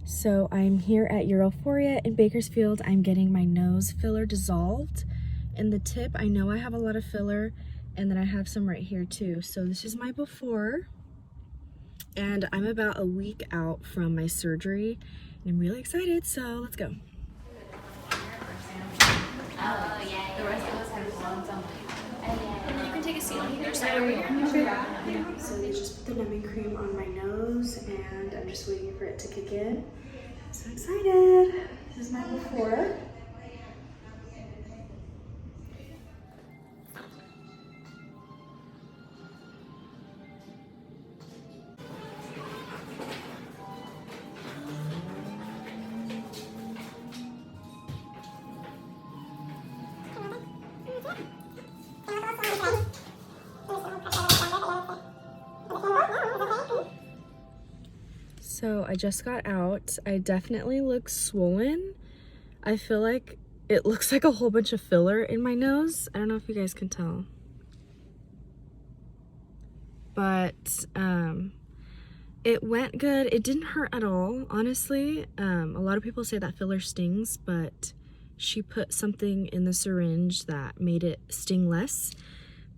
So I'm here at Europhoria in Bakersfield. I'm getting my nose filler dissolved. In the tip, I know I have a lot of filler, and then I have some right here too. So this is my before, and I'm about a week out from my surgery, and I'm really excited, so let's go. Oh, yeah. The rest of us have blondes on. And then you can take a seat on either side over here. So they just put the numbing cream on my nose, and I'm just waiting for it to kick in. So excited. This is my before. So I just got out. I definitely look swollen. I feel like it looks like a whole bunch of filler in my nose. I don't know if you guys can tell. But it went good. It didn't hurt at all, honestly. A lot of people say that filler stings, but she put something in the syringe that made it sting less.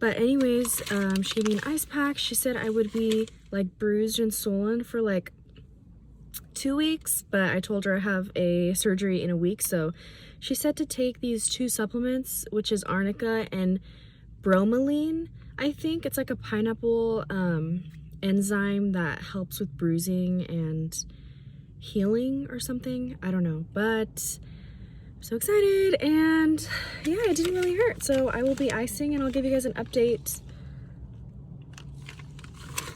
But anyways, she gave me an ice pack. She said I would be like bruised and swollen for like 2 weeks, but I told her I have a surgery in a week, so she said to take these 2 supplements, which is arnica and bromelain. I think it's like a pineapple enzyme that helps with bruising and healing or something. I don't know, but I'm so excited, and yeah, it didn't really hurt. So I will be icing, and I'll give you guys an update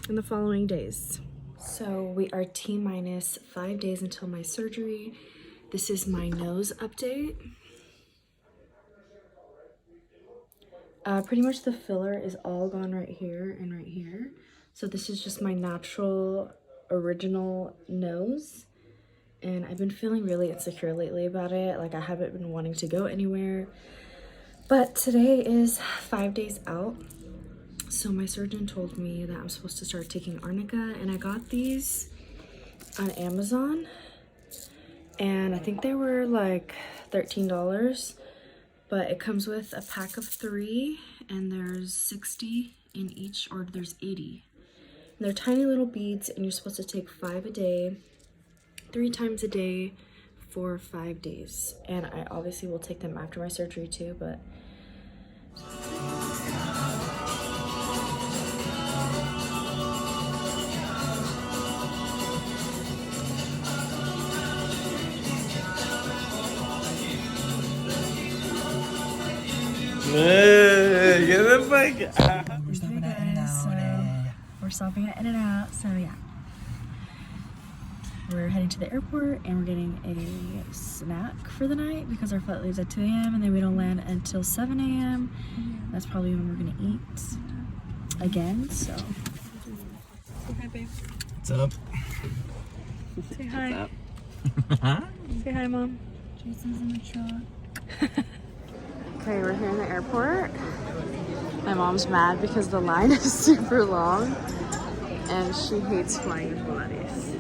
in the following days. So we are T-minus 5 days until my surgery. This is my nose update. Pretty much the filler is all gone right here and right here. So this is just my natural, original nose. And I've been feeling really insecure lately about it. Like I haven't been wanting to go anywhere. But today is 5 days out. So my surgeon told me that I'm supposed to start taking arnica, and I got these on Amazon. And I think they were like $13. But it comes with a pack of 3, and there's 60 in each, or there's 80. And they're tiny little beads, and you're supposed to take 5 a day, 3 times a day for 5 days. And I obviously will take them after my surgery too, but Get the fuck out. We're stopping at In-N-Out, so yeah. We're heading to the airport, and we're getting a snack for the night because our flight leaves at 2 a.m. and then we don't land until 7 a.m. That's probably when we're gonna eat again, so. Say hi, babe. What's up? Say hi. What's up? Say hi, Mom. Jason's in the truck. Okay, we're here in the airport. My mom's mad because the line is super long and she hates flying with Pilates.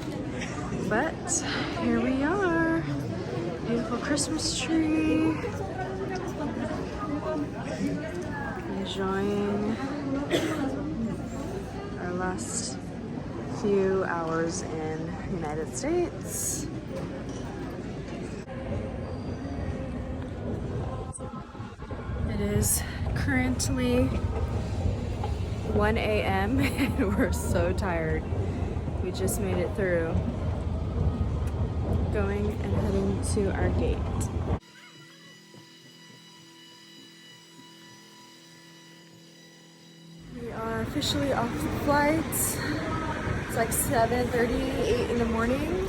But here we are. Beautiful Christmas tree. Enjoying our last few hours in the United States. It is currently 1 a.m. and we're so tired. We just made it through. Going and heading to our gate. We are officially off the flight. It's like 7:38 in the morning.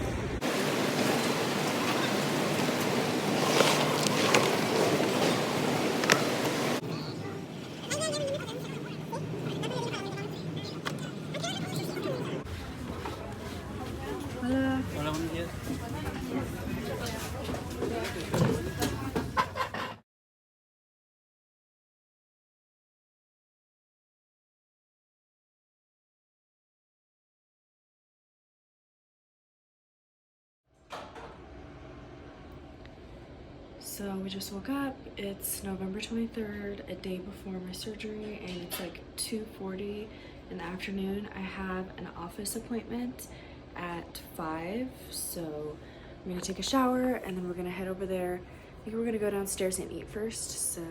So we just woke up. It's November 23rd, a day before my surgery, and it's like 2:40 in the afternoon. I have an office appointment at 5, so I'm gonna take a shower and then we're gonna head over there. I think we're gonna go downstairs and eat first, so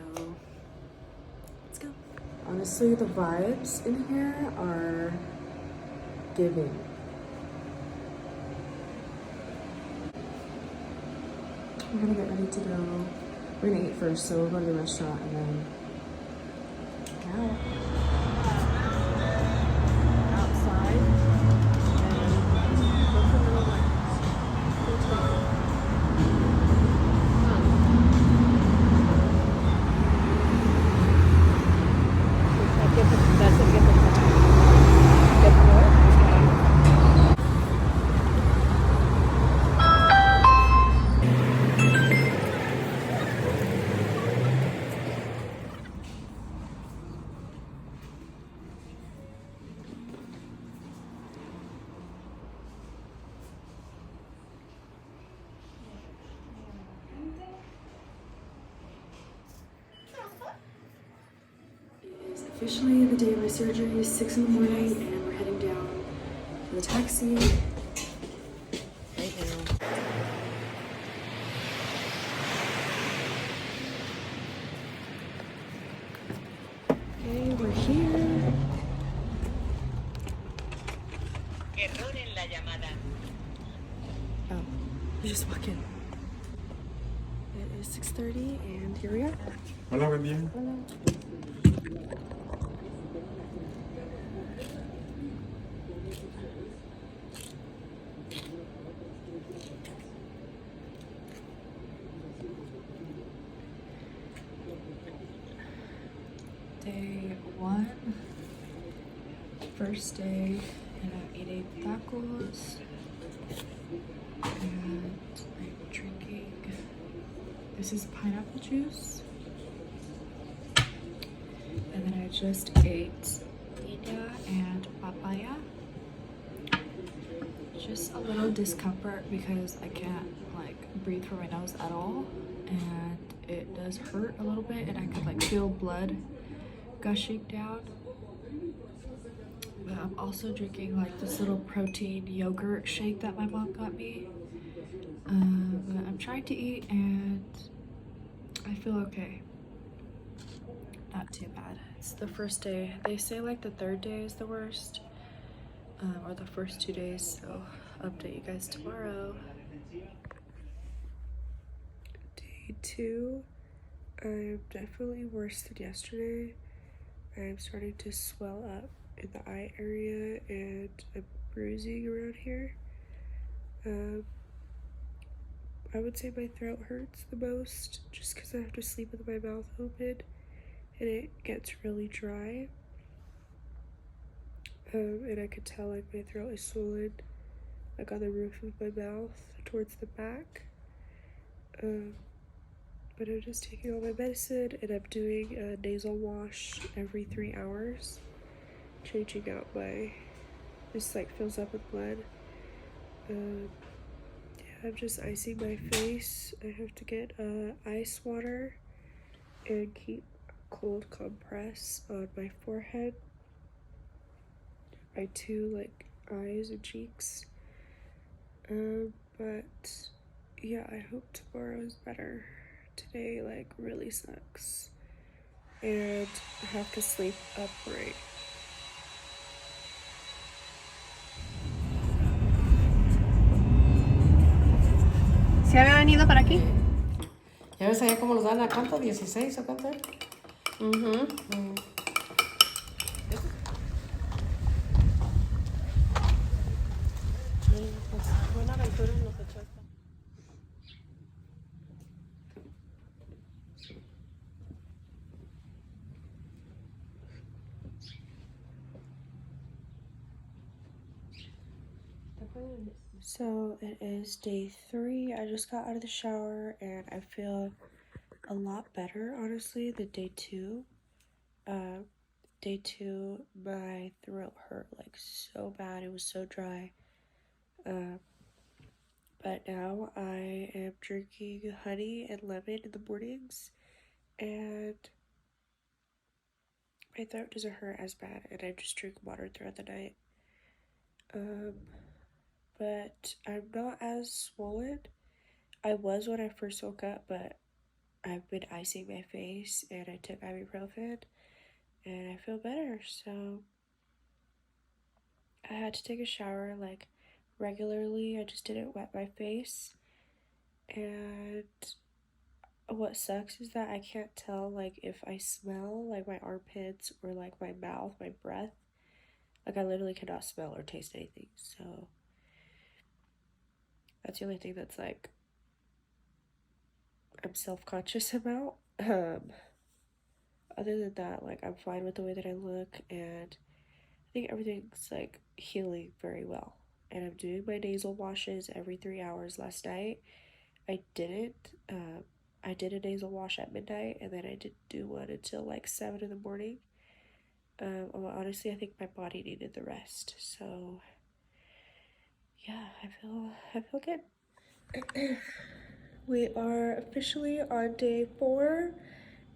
let's go. Honestly, the vibes in here are giving. We're gonna get ready to go. We're gonna eat first, so we'll go to the restaurant and then out. Outside and go for a little lunch. It's officially the day of my surgery, 6 in the morning, and we're heading down to the taxi right now. Okay, we're here. Error en la llamada. Oh, we just walk in. It is 6:30 and here we are. Hola, buen día. Day 1, first day, and I'm eating tacos, and I'm drinking, this is pineapple juice, and then I just ate piña and papaya. Just a little discomfort because I can't like breathe through my nose at all, and it does hurt a little bit, and I could like feel blood gushing down. But I'm also drinking like this little protein yogurt shake that my mom got me. But I'm trying to eat and I feel okay. Not too bad. It's the first day. They say like the third day is the worst, or the first 2 days, so I'll update you guys tomorrow. Day 2, I'm definitely worse than yesterday. I'm starting to swell up in the eye area and I'm bruising around here. I would say my throat hurts the most just because I have to sleep with my mouth open and it gets really dry. And I could tell like my throat is swollen, like on the roof of my mouth towards the back. But I'm just taking all my medicine and I'm doing a nasal wash every 3 hours. Changing out my, this like fills up with blood. Yeah, I'm just icing my face. I have to get ice water and keep a cold compress on my forehead, my 2 like eyes and cheeks. But yeah, I hope tomorrow's better. Today like really sucks and I have to sleep upright. ¿Se había venido para aquí? Ya ves allá cómo nos dan a cuánto, 16 o cuánto. Buena aventura nos echó esta. So it is day 3. I just got out of the shower and I feel a lot better, honestly, than day 2. Day 2, my throat hurt like so bad. It was so dry. But now I am drinking honey and lemon in the mornings, and my throat doesn't hurt as bad, and I just drink water throughout the night. But I'm not as swollen. I was when I first woke up, but I've been icing my face, and I took ibuprofen, and I feel better. So I had to take a shower like regularly. I just didn't wet my face, and what sucks is that I can't tell like if I smell like my armpits or like my mouth, my breath. Like I literally cannot smell or taste anything. So that's the only thing that's like I'm self-conscious about. Other than that, like I'm fine with the way that I look, and I think everything's like healing very well. And I'm doing my nasal washes every 3 hours. Last night I didn't. I did a nasal wash at midnight, and then I didn't do one until like 7 in the morning. Honestly, I think my body needed the rest. So yeah, I feel good. We are officially on day 4,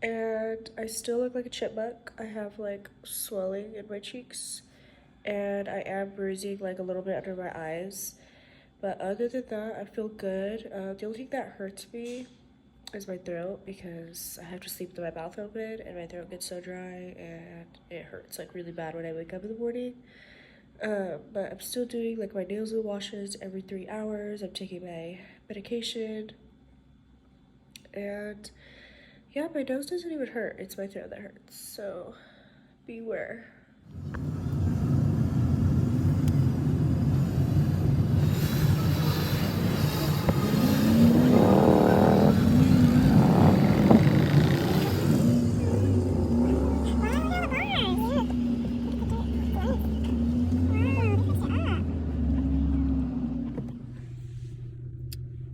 and I still look like a chipmunk. I have like swelling in my cheeks, and I am bruising like a little bit under my eyes. But other than that, I feel good. The only thing that hurts me is my throat, because I have to sleep with my mouth open and my throat gets so dry and it hurts like really bad when I wake up in the morning. But I'm still doing like my nasal washes every 3 hours. I'm taking my medication, and yeah, my nose doesn't even hurt. It's my throat that hurts. So beware.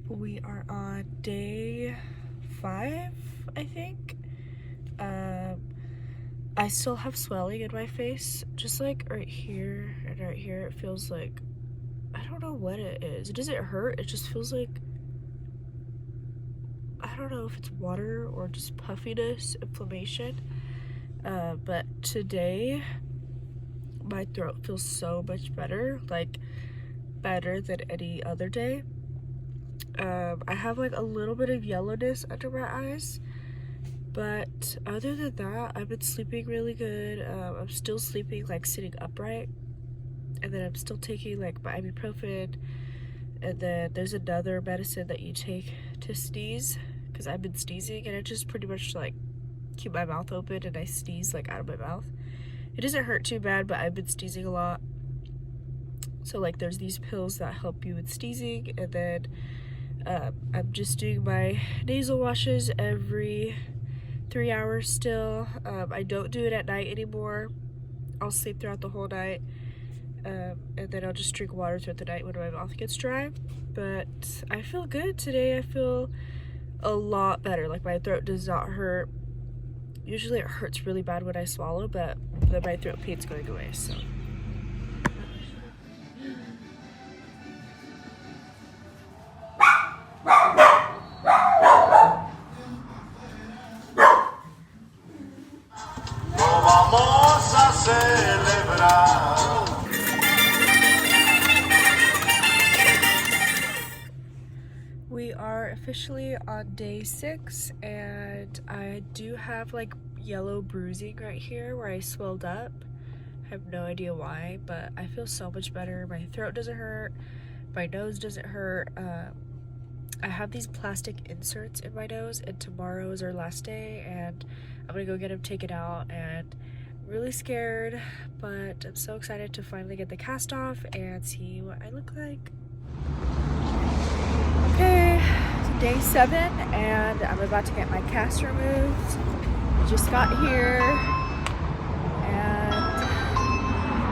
We are on day 5, I think. I still have swelling in my face, just like right here and right here. It feels like, I don't know what it is. It doesn't hurt, it just feels like, I don't know if it's water or just puffiness, inflammation. But today, my throat feels so much better, like better than any other day. I have like a little bit of yellowness under my eyes, but other than that, I've been sleeping really good. I'm still sleeping like sitting upright, and then I'm still taking like my ibuprofen, and then there's another medicine that you take to sneeze, because I've been sneezing, and I just pretty much like keep my mouth open and I sneeze like out of my mouth. It doesn't hurt too bad, but I've been sneezing a lot. So like there's these pills that help you with sneezing, and then I'm just doing my nasal washes every 3 hours still. I don't do it at night anymore. I'll sleep throughout the whole night, and then I'll just drink water throughout the night when my mouth gets dry. But I feel good today. I feel a lot better. Like my throat does not hurt. Usually it hurts really bad when I swallow, but then my throat pain's going away, so. Vamos a celebrar. We are officially on day 6, and I do have like yellow bruising right here where I swelled up. I have no idea why, but I feel so much better. My throat doesn't hurt, my nose doesn't hurt. I have these plastic inserts in my nose, and tomorrow is our last day, and I'm gonna go get them taken out, and I'm really scared, but I'm so excited to finally get the cast off and see what I look like. Okay, it's day 7, and I'm about to get my cast removed. I just got here, and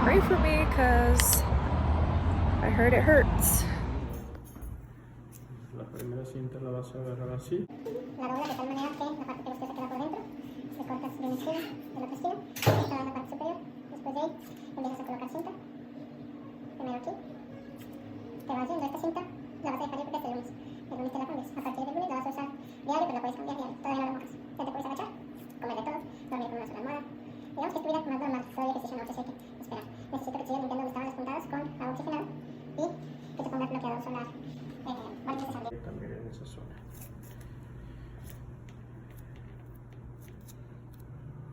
pray for me because I heard it hurts. La primera cinta la vas a agarrar así. La doblas de tal manera que la parte que se queda por dentro, le cortas de una esquina, de la otra esquina, esta va en la parte superior. Después de ahí empiezas a colocar cinta, primero aquí, te vas yendo esta cinta La vas a dejar ir porque es el lunes. El lunes te la pones. A partir del lunes la vas a usar diario, pero la puedes cambiar diario. Todavía no lo mojas. Ya te puedes agachar, comer de todo, dormir con una sola almohada. Digamos que es tu vida más normal. Solo ejercicio no, entonces hay que esperar. Necesito que te sigas limpiando donde estaban las puntadas con agua oxigenada y que te pongas bloqueador solar. Varias veces al día. También en esa zona.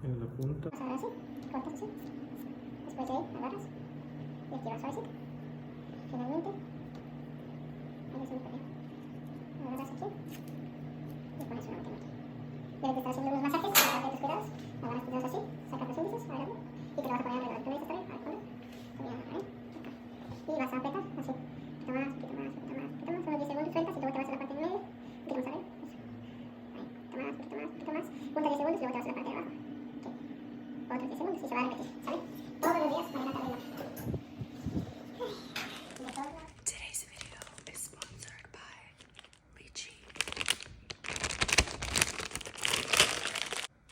En la punta. Vas a agarrar así, cortas así. Después de ahí agarras y activas suavecito. Finalmente, haces un pequeño. Agarras aquí y pones una última aquí. Debes de estar haciendo unos masajes para hacer tus cuidados. Agarras tus dedos así, sacas los índices, agárralo y te lo vas a poner alrededor. ¿Tú me dices también? A ver, ponlo. Acá. Y vas a apretar así. Poquito más, poquito más, poquito más, poquito más. Unos 10 segundos sueltas y luego te vas a la parte en medio. Un poquito más arriba. Eso. Ahí. Poquito más, poquito más, poquito más. Junta 10 segundos y luego te vas a la parte de abajo. Otros 10 segundos y se va a repetir, ¿sabes? Todos los días para tratar de Today's video is sponsored by lychee.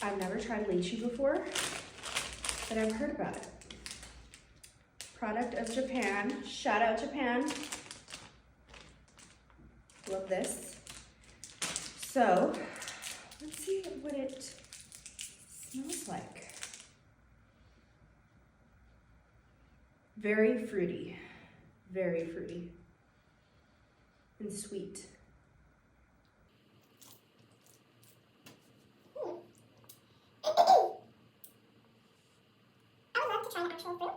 I've never tried lychee before, but I've heard about it. Product of Japan. Shout out Japan. Love this. So, let's see what it smells like. Very fruity, and sweet. I would love to try an actual fruit.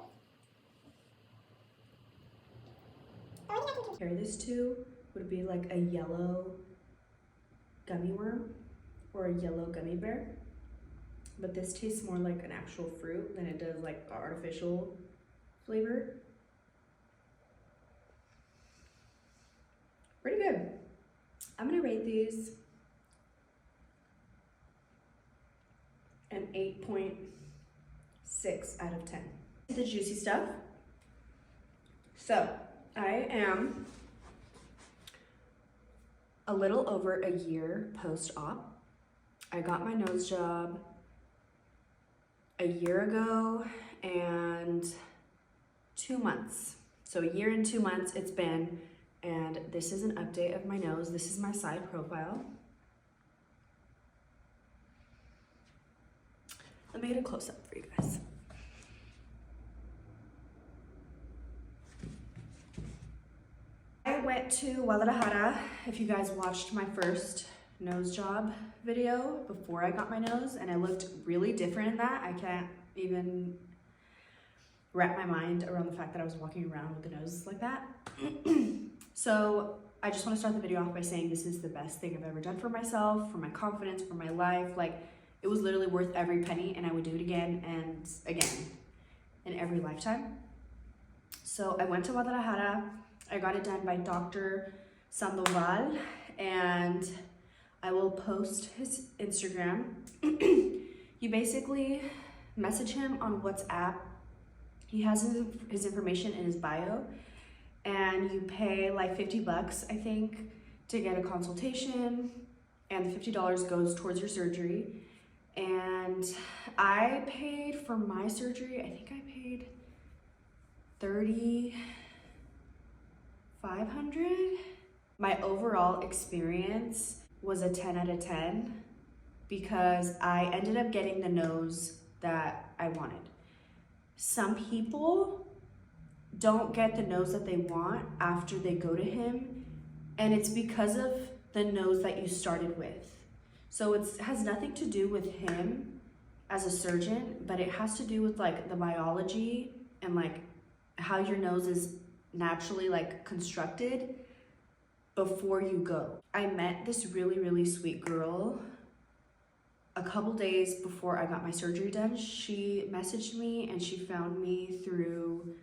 Compare this to would be like a yellow gummy worm or a yellow gummy bear. But this tastes more like an actual fruit than it does like artificial flavor. Pretty good. I'm gonna rate these an 8.6 out of 10. The juicy stuff. So I am a little over a year post-op. I got my nose job a year ago and 2 months. So a year and 2 months it's been, and this is an update of my nose. This is my side profile. Let me get a close-up for you guys. I went to Guadalajara. If you guys watched my first nose job video before I got my nose, and I looked really different in that. I can't even wrap my mind around the fact that I was walking around with the nose like that. So I just want to start the video off by saying this is the best thing I've ever done for myself, for my confidence, for my life. Like, it was literally worth every penny, and I would do it again and again in every lifetime. So I went to Guadalajara. I got it done by Dr. Sandoval, and I will post his Instagram. You basically message him on WhatsApp. He has his information in his bio, and you pay like 50 bucks, I think, to get a consultation, and the $50 goes towards your surgery. And I paid for my surgery, I think I paid $3,500. My overall experience was a 10 out of 10 because I ended up getting the nose that I wanted. Some people don't get the nose that they want after they go to him, and it's because of the nose that you started with. So it has nothing to do with him as a surgeon, but it has to do with like the biology and like how your nose is naturally like constructed before you go. I met this really, really sweet girl a couple days before I got my surgery done. She messaged me and she found me through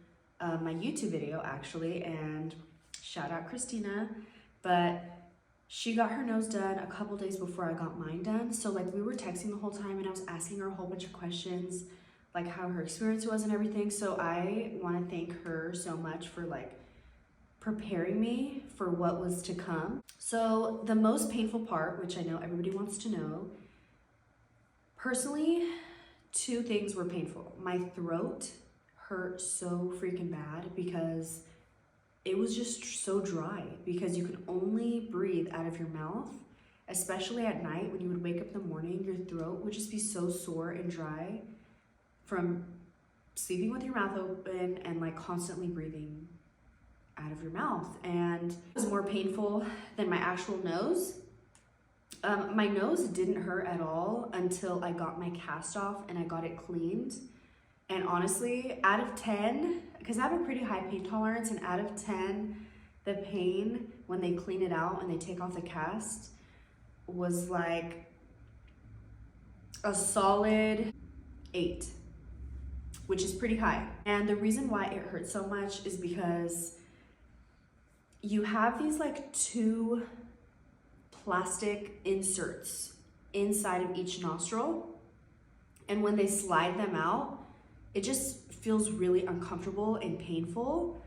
my YouTube video actually, and shout out Christina. But she got her nose done a couple days before I got mine done. So like we were texting the whole time and I was asking her a whole bunch of questions, like how her experience was and everything. So I want to thank her so much for like preparing me for what was to come. So the most painful part, which I know everybody wants to know, personally, 2 things were painful. My throat hurt so freaking bad because it was just so dry because you could only breathe out of your mouth, especially at night. When you would wake up in the morning, your throat would just be so sore and dry from sleeping with your mouth open and like constantly breathing out of your mouth. And it was more painful than my actual nose. My nose didn't hurt at all until I got my cast off and I got it cleaned. And honestly, out of 10, because I have a pretty high pain tolerance, and out of 10, the pain when they clean it out and they take off the cast was like a solid 8, which is pretty high. And the reason why it hurts so much is because you have these like 2 plastic inserts inside of each nostril, and when they slide them out, it just feels really uncomfortable and painful,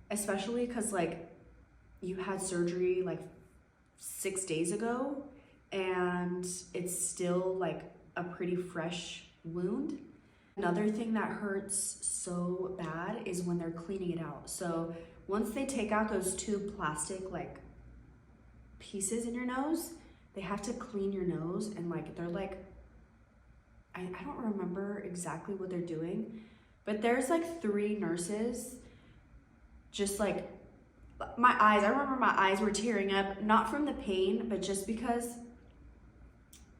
especially because like you had surgery like 6 days ago and it's still like a pretty fresh wound. Another thing that hurts so bad is when they're cleaning it out. So once they take out those 2 plastic like pieces in your nose, they have to clean your nose, and like they're like, I don't remember exactly what they're doing, but there's like 3 nurses just like, my eyes, I remember my eyes were tearing up, not from the pain, but just because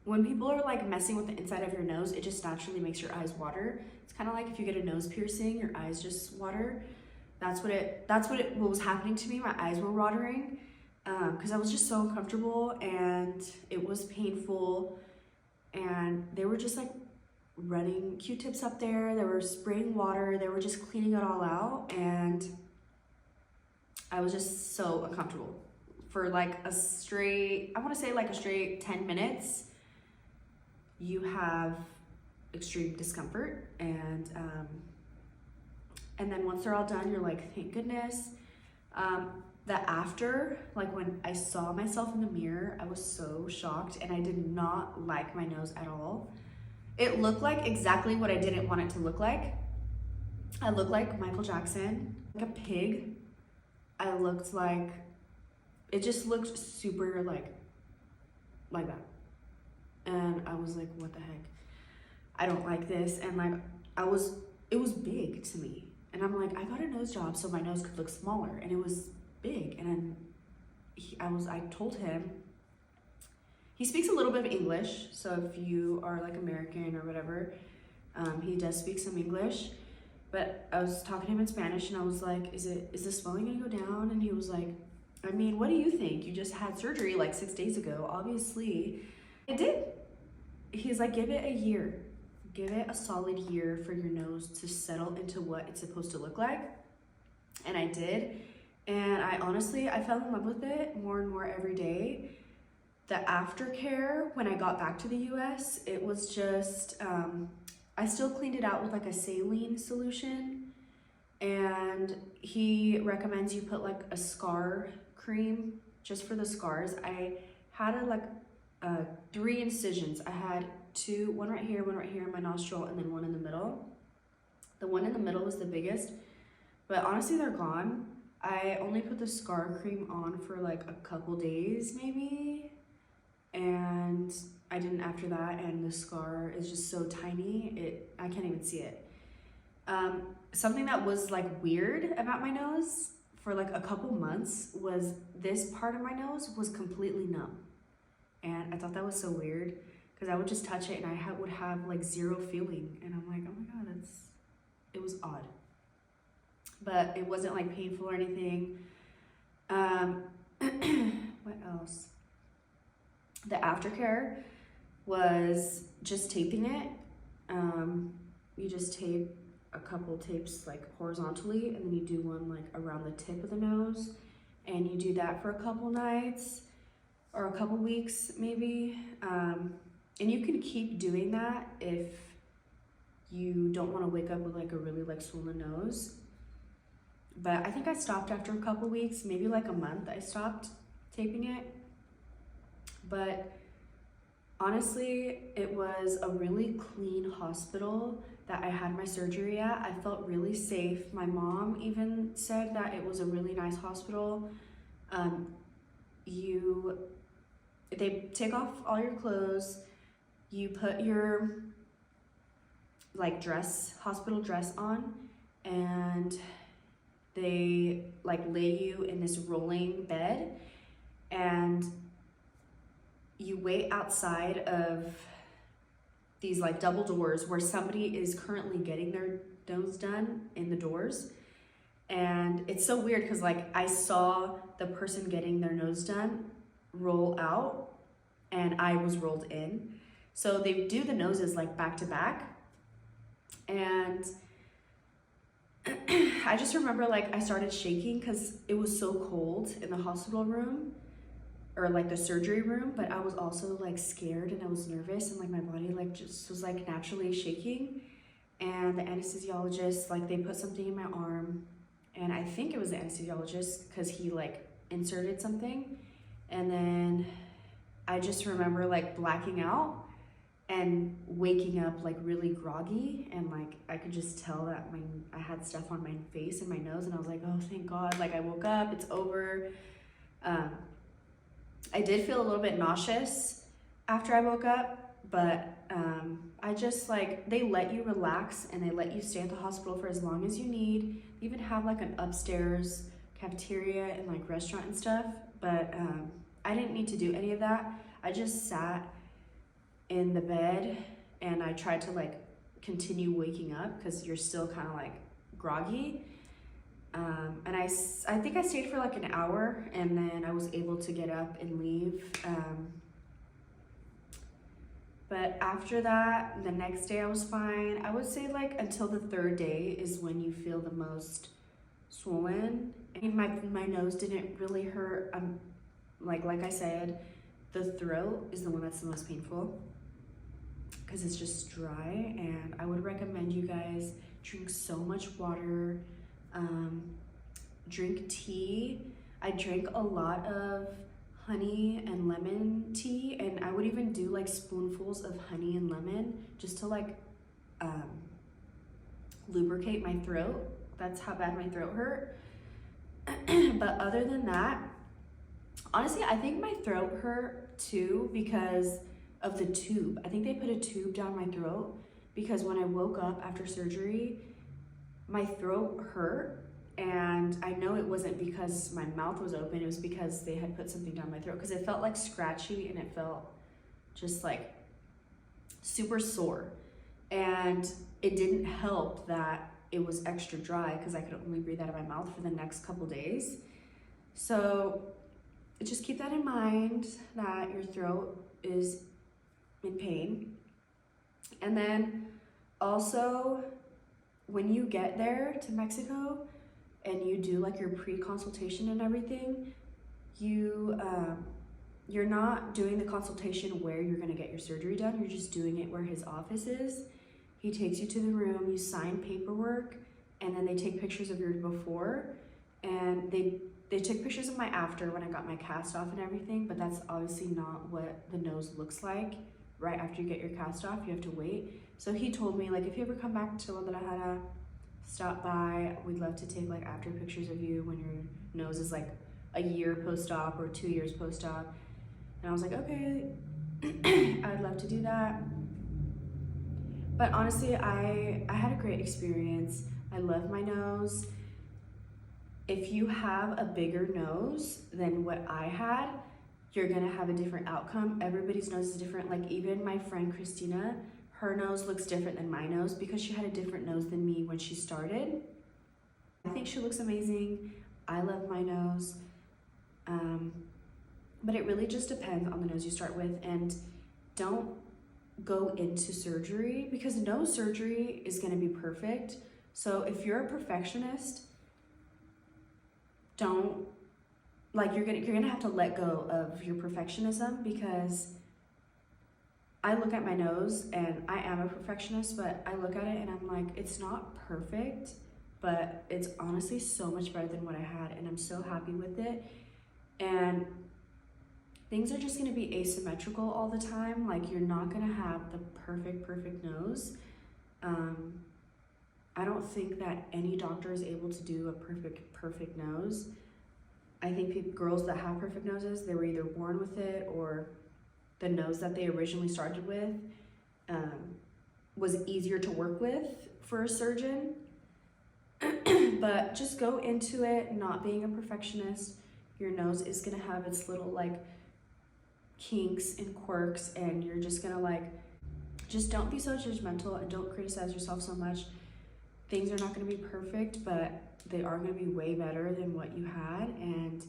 when people are like messing with the inside of your nose, it just naturally makes your eyes water. It's kind of like if you get a nose piercing, your eyes just water. That's what was happening to me. My eyes were watering because I was just so uncomfortable and it was painful, and they were just like running Q-tips up there, they were spraying water, they were just cleaning it all out, and I was just so uncomfortable for like a straight, I want to say like a straight 10 minutes. You have extreme discomfort, and then once they're all done, you're like, thank goodness. The after, like when I saw myself in the mirror, I was so shocked, and I did not like my nose at all. It looked like exactly what I didn't want it to look like. I looked like Michael Jackson, like a pig. I looked like, it just looked super like that. And I was like, what the heck? I don't like this. And like, it was big to me. And I'm like, I got a nose job so my nose could look smaller, and it was big. And then I told him, he speaks a little bit of English, so if you are like American or whatever, he does speak some English. But I was talking to him in Spanish, and I was like, is the swelling gonna go down? And he was like, I mean, what do you think? You just had surgery like 6 days ago. Obviously, it did. He's like, give it a year. Give it a solid year for your nose to settle into what it's supposed to look like. And I did. And I fell in love with it more and more every day. The aftercare, when I got back to the US, it was just, I still cleaned it out with like a saline solution. And he recommends you put like a scar cream just for the scars. I had 3 incisions. I had 2, one right here in my nostril, and then one in the middle. The one in the middle was the biggest, but honestly, they're gone. I only put the scar cream on for like a couple days maybe, and I didn't after that, and the scar is just so tiny, I can't even see it. Something that was like weird about my nose for like a couple months was this part of my nose was completely numb. And I thought that was so weird because I would just touch it and I would have like 0 feeling. And I'm like, oh my God, it was odd. But it wasn't like painful or anything. What else? The aftercare was just taping it. You just tape a couple tapes like horizontally, and then you do one like around the tip of the nose, and you do that for a couple nights or a couple weeks maybe. And you can keep doing that if you don't want to wake up with like a really like swollen nose. But I think I stopped after a couple weeks, maybe like a month I stopped taping it. But Honestly, it was a really clean hospital that I had my surgery at. I felt really safe. My mom even said that it was a really nice hospital. They take off all your clothes, you put your like hospital dress on, and they like lay you in this rolling bed, and you wait outside of these like double doors where somebody is currently getting their nose done in the doors. And it's so weird because like I saw the person getting their nose done roll out and I was rolled in. So they do the noses like back to back. And I just remember like I started shaking because it was so cold in the hospital room, or like the surgery room, but I was also like scared and I was nervous, and like my body like just was like naturally shaking. And the anesthesiologist, like they put something in my arm, and I think it was the anesthesiologist because he like inserted something. And then I just remember like blacking out and waking up like really groggy, and like I could just tell that I had stuff on my face and my nose, and I was like, oh thank God, like I woke up, it's over. I did feel a little bit nauseous after I woke up, but I just like, they let you relax and they let you stay at the hospital for as long as you need. They even have like an upstairs cafeteria and like restaurant and stuff, but I didn't need to do any of that. I just sat in the bed and I tried to like continue waking up because you're still kind of like groggy. And I think I stayed for like an hour, and then I was able to get up and leave. But after that, the next day I was fine. I would say like until the third day is when you feel the most swollen. I mean, my nose didn't really hurt. Like I said, the throat is the one that's the most painful because it's just dry. And I would recommend you guys drink so much water. Drink tea. I drank a lot of honey and lemon tea, and I would even do like spoonfuls of honey and lemon just to like lubricate my throat. That's how bad my throat hurt. But other than that, honestly, I think my throat hurt too because of the tube. I think they put a tube down my throat because when I woke up after surgery, my throat hurt, and I know it wasn't because my mouth was open, it was because they had put something down my throat, because it felt like scratchy and it felt just like super sore. And it didn't help that it was extra dry because I could only breathe out of my mouth for the next couple days. So just keep that in mind, that your throat is in pain. And then also, when you get there to Mexico and you do like your pre-consultation and everything, you're not doing the consultation where you're gonna get your surgery done, you're just doing it where his office is. He takes you to the room, you sign paperwork, and then they take pictures of your before, and they took pictures of my after when I got my cast off and everything, but that's obviously not what the nose looks like right after you get your cast off. You have to wait. So he told me, like, if you ever come back to Guadalajara, stop by. We'd love to take like after pictures of you when your nose is like a year post-op or 2 years post-op. And I was like, okay, I'd love to do that. But honestly, I had a great experience. I love my nose. If you have a bigger nose than what I had, you're gonna have a different outcome. Everybody's nose is different. Like even my friend Christina, her nose looks different than my nose because she had a different nose than me when she started. I think she looks amazing. I love my nose. But it really just depends on the nose you start with, and don't go into surgery because no surgery is gonna be perfect. So if you're a perfectionist, don't, like, you're gonna have to let go of your perfectionism, because I look at my nose and I am a perfectionist, but I look at it and I'm like, it's not perfect, but it's honestly so much better than what I had, and I'm so happy with it. And things are just gonna be asymmetrical all the time. Like, you're not gonna have the perfect nose. I don't think that any doctor is able to do a perfect nose. I think girls that have perfect noses, they were either born with it, or the nose that they originally started with was easier to work with for a surgeon. But just go into it not being a perfectionist. Your nose is gonna have its little like kinks and quirks, and you're just gonna like, just don't be so judgmental and don't criticize yourself so much. Things are not gonna be perfect, but they are gonna be way better than what you had. And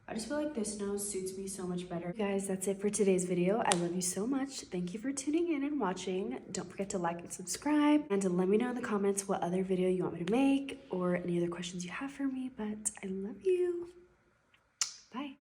I just feel like this nose suits me so much better. Guys, that's it for today's video. I love you so much. Thank you for tuning in and watching. Don't forget to like and subscribe, and to let me know in the comments what other video you want me to make or any other questions you have for me. But I love you. Bye.